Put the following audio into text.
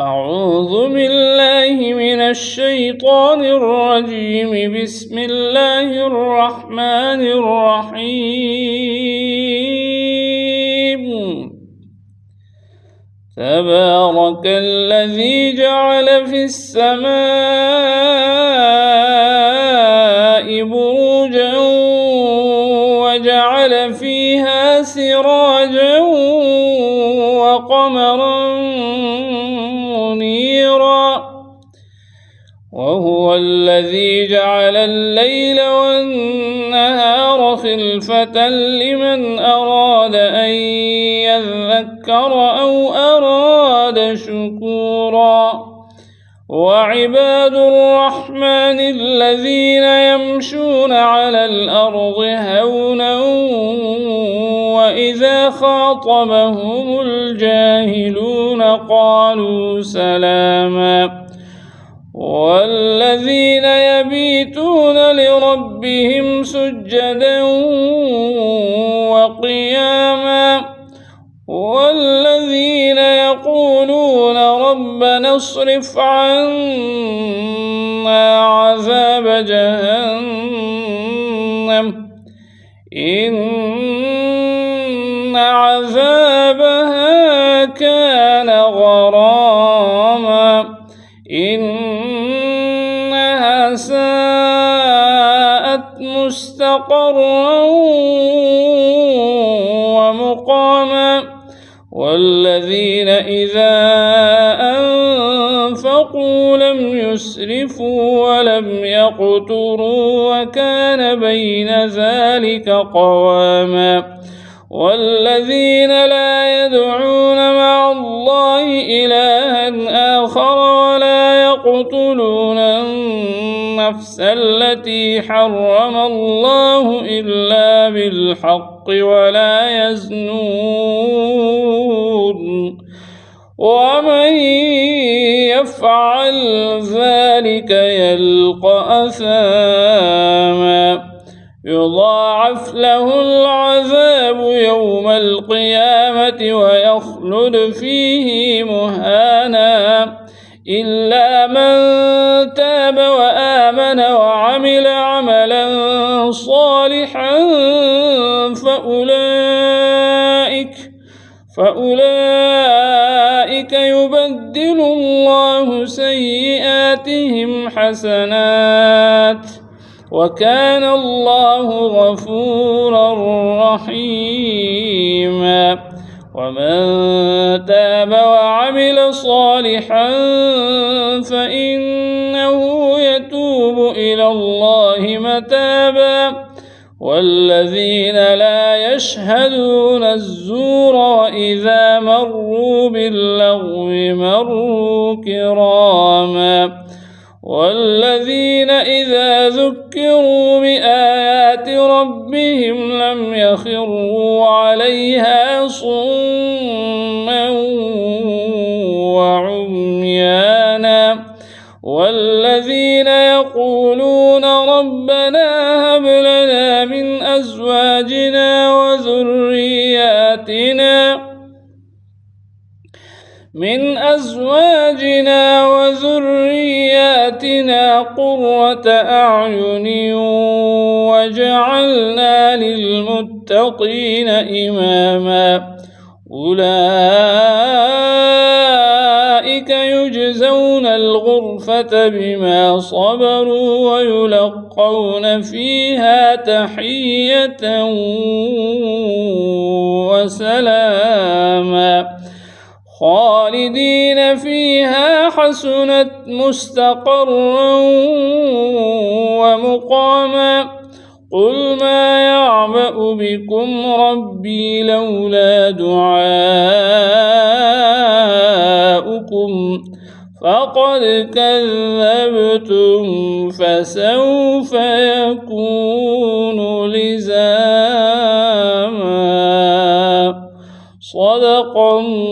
أعوذ بالله من الشيطان الرجيم. بسم الله الرحمن الرحيم. تبارك الذي جعل في السماء بروجا وجعل فيها سراجا وقمرا منيرا، وهو الذي جعل الليل والنهار خلفة لمن أراد أن يذكر أو أراد شكورا. وعباد الرحمن الذين يمشون على الأرض هونا وإذا خاطبهم الجاهلون قالوا سلاما. والذين يبيتون لربهم سجدا وقياما، والذين يقولون ربنا اصرف عنا عذاب جهنم إن عذابها كان غراما إنها ساءت مستقرا ومقاما. والذين إذا أنفقوا لم يسرفوا ولم يقتروا وكان بين ذلك قواما. والذين لا يدعون مع الله إلها آخر ولا يقتلون النفس التي حرم الله إلا بالحق ولا يزنون، ومن يفعل ذلك يلقى أثاما يضاعف له العذاب يوم القيامة ويخلد فيه مهانا إلا من تاب وآمن وعمل عملا صالحا فأولئك يبدل الله سيئاتهم حسنات وكان الله غفورا رحيما. ومن تاب وعمل صالحا فإنه يتوب إلى الله متابا. والذين لا يشهدون الزور وإذا مروا باللغو مروا كراما. والذين إذا ذكروا بآيات ربهم لم يخروا عليها صما وعميانا. والذين يقولون ربنا هب لنا من أزواجنا وذرياتنا قرة أعين واجعلنا للمتقين إماما. أولئك يجزون الغرفة بما صبروا ويلقون فيها تحية وسلاما خالدين فيها حسنت مستقرا ومقاما. قل ما يعبأ بكم ربي لولا دعاؤكم فقد كذبتم فسوف يكون لزاما. صدق الله